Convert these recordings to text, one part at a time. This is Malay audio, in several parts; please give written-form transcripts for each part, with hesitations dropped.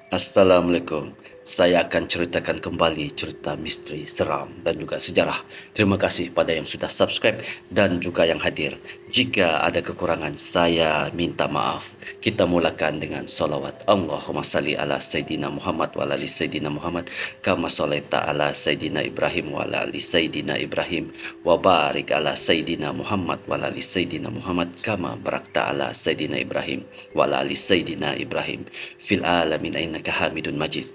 Assalamualaikum. Saya akan ceritakan kembali cerita misteri seram dan juga sejarah. Terima kasih pada yang sudah subscribe dan juga yang hadir. Jika ada kekurangan, saya minta maaf. Kita mulakan dengan solawat. Allahumma salli ala Sayyidina Muhammad wa ala ali Sayyidina Muhammad. Kama salaita ala Sayyidina Ibrahim wa ala ali Sayyidina Ibrahim. Wa barik ala Sayyidina Muhammad wa ala ali Sayyidina Muhammad. Kama barakta ala Sayyidina Ibrahim wa ala ali Sayyidina Ibrahim fil alamin innaka hamidun majid.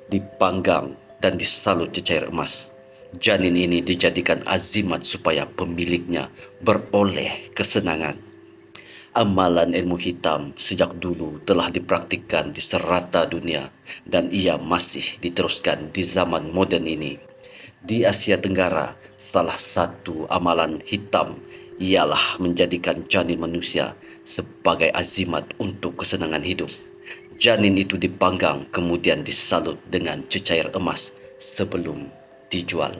Dipanggang dan disalut cecair emas. Janin ini dijadikan azimat supaya pemiliknya beroleh kesenangan. Amalan ilmu hitam sejak dulu telah dipraktikkan di serata dunia dan ia masih diteruskan di zaman moden ini. Di Asia Tenggara, salah satu amalan hitam ialah menjadikan janin manusia sebagai azimat untuk kesenangan hidup. Janin itu dipanggang kemudian disalut dengan cecair emas sebelum dijual.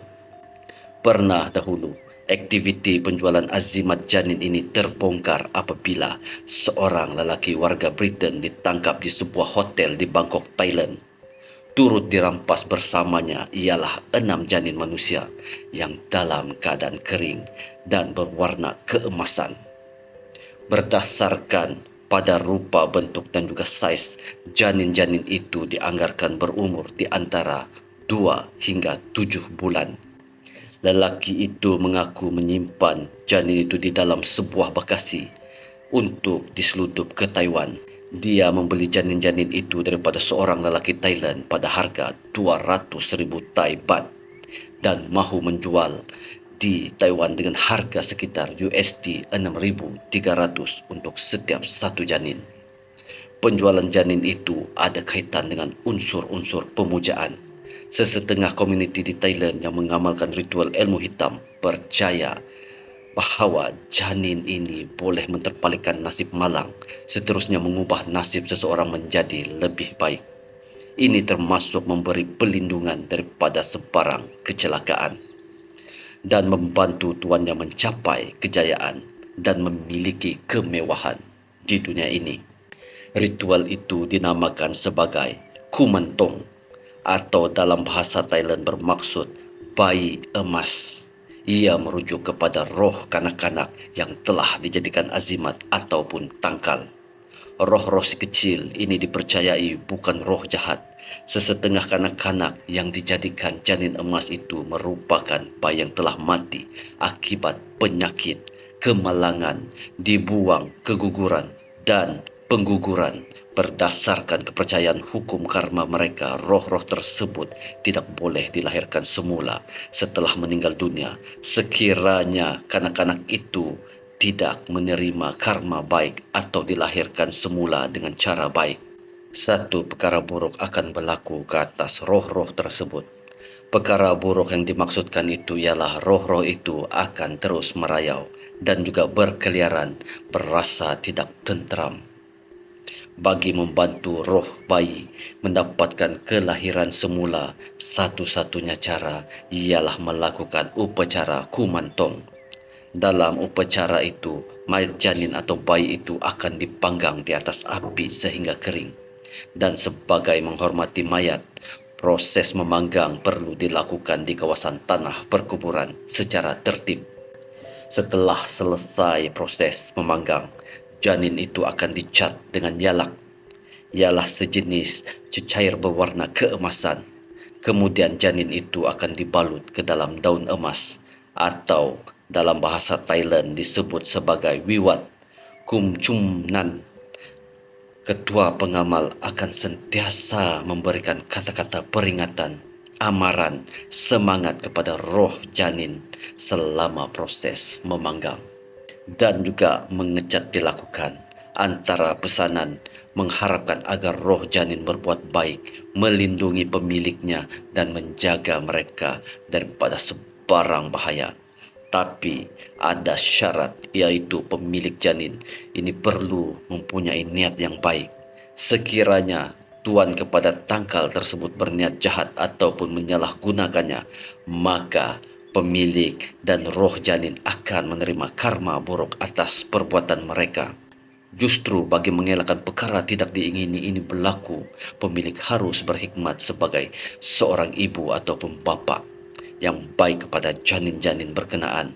Pernah dahulu, aktiviti penjualan azimat janin ini terbongkar apabila seorang lelaki warga Britain ditangkap di sebuah hotel di Bangkok, Thailand. Turut dirampas bersamanya ialah 6 janin manusia yang dalam keadaan kering dan berwarna keemasan. Berdasarkan pada rupa, bentuk dan juga saiz, janin-janin itu dianggarkan berumur di antara 2 hingga 7 bulan. Lelaki itu mengaku menyimpan janin itu di dalam sebuah bagasi untuk diseludup ke Taiwan. Dia membeli janin-janin itu daripada seorang lelaki Thailand pada harga 200,000 Thai baht dan mahu menjual di Taiwan dengan harga sekitar USD 6.300 untuk setiap satu janin. Penjualan janin itu ada kaitan dengan unsur-unsur pemujaan. Sesetengah komuniti di Thailand yang mengamalkan ritual ilmu hitam percaya bahawa janin ini boleh menterpalikkan nasib malang, seterusnya mengubah nasib seseorang menjadi lebih baik. Ini termasuk memberi pelindungan daripada sebarang kecelakaan dan membantu tuannya mencapai kejayaan dan memiliki kemewahan di dunia ini. Ritual itu dinamakan sebagai kumantong atau dalam bahasa Thailand bermaksud bayi emas. Ia merujuk kepada roh kanak-kanak yang telah dijadikan azimat ataupun tangkal. Roh-roh si kecil ini dipercayai bukan roh jahat. Sesetengah kanak-kanak yang dijadikan janin emas itu merupakan bayi yang telah mati akibat penyakit, kemalangan, dibuang, keguguran, dan pengguguran. Berdasarkan kepercayaan hukum karma mereka, roh-roh tersebut tidak boleh dilahirkan semula setelah meninggal dunia. Sekiranya kanak-kanak itu tidak menerima karma baik atau dilahirkan semula dengan cara baik, satu perkara buruk akan berlaku ke atas roh-roh tersebut. Perkara buruk yang dimaksudkan itu ialah roh-roh itu akan terus merayau dan juga berkeliaran, berasa tidak tentram. Bagi membantu roh bayi mendapatkan kelahiran semula, satu-satunya cara ialah melakukan upacara kumantong. Dalam upacara itu, mayat janin atau bayi itu akan dipanggang di atas api sehingga kering. Dan sebagai menghormati mayat, proses memanggang perlu dilakukan di kawasan tanah perkuburan secara tertib. Setelah selesai proses memanggang, janin itu akan dicat dengan yalak. Ialah sejenis cecair berwarna keemasan. Kemudian janin itu akan dibalut ke dalam daun emas atau dalam bahasa Thailand disebut sebagai wiwat kumchumnan. Ketua pengamal akan sentiasa memberikan kata-kata peringatan, amaran, semangat kepada roh janin selama proses memanggang. Dan juga mengecat dilakukan antara pesanan mengharapkan agar roh janin berbuat baik, melindungi pemiliknya dan menjaga mereka daripada sebarang bahaya. Tapi ada syarat, yaitu pemilik janin ini perlu mempunyai niat yang baik. Sekiranya tuan kepada tangkal tersebut berniat jahat ataupun menyalahgunakannya, maka pemilik dan roh janin akan menerima karma buruk atas perbuatan mereka. Justru bagi mengelakkan perkara tidak diingini ini berlaku, pemilik harus berhikmat sebagai seorang ibu ataupun bapa yang baik kepada janin-janin berkenaan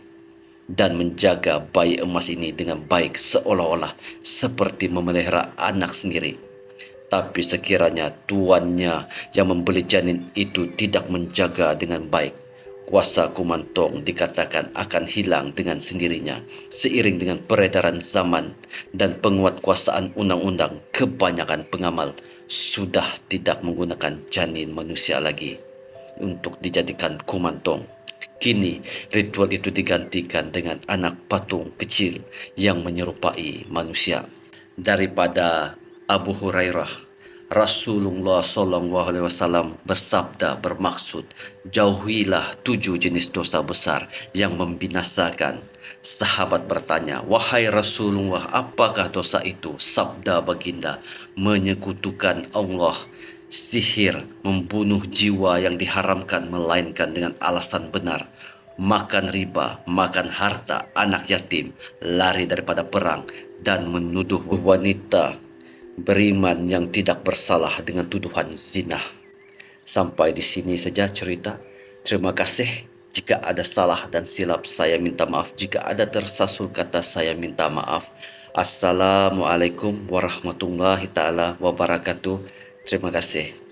dan menjaga bayi emas ini dengan baik seolah-olah seperti memelihara anak sendiri. Tapi sekiranya tuannya yang membeli janin itu tidak menjaga dengan baik, kuasa kumantong dikatakan akan hilang dengan sendirinya seiring dengan peredaran zaman dan penguatkuasaan undang-undang. Kebanyakan pengamal sudah tidak menggunakan janin manusia lagi untuk dijadikan kumantong. Kini ritual itu digantikan dengan anak patung kecil yang menyerupai manusia. Daripada Abu Hurairah, Rasulullah SAW bersabda bermaksud, jauhilah 7 jenis dosa besar yang membinasakan. Sahabat bertanya, wahai Rasulullah, apakah dosa itu? Sabda baginda, menyekutukan Allah, sihir, membunuh jiwa yang diharamkan melainkan dengan alasan benar, makan riba, makan harta anak yatim, lari daripada perang, dan menuduh wanita beriman yang tidak bersalah dengan tuduhan zina. Sampai di sini saja cerita. Terima kasih. Jika ada salah dan silap, saya minta maaf. Jika ada tersasul kata, saya minta maaf. Assalamualaikum warahmatullahi taala wabarakatuh. Terima kasih.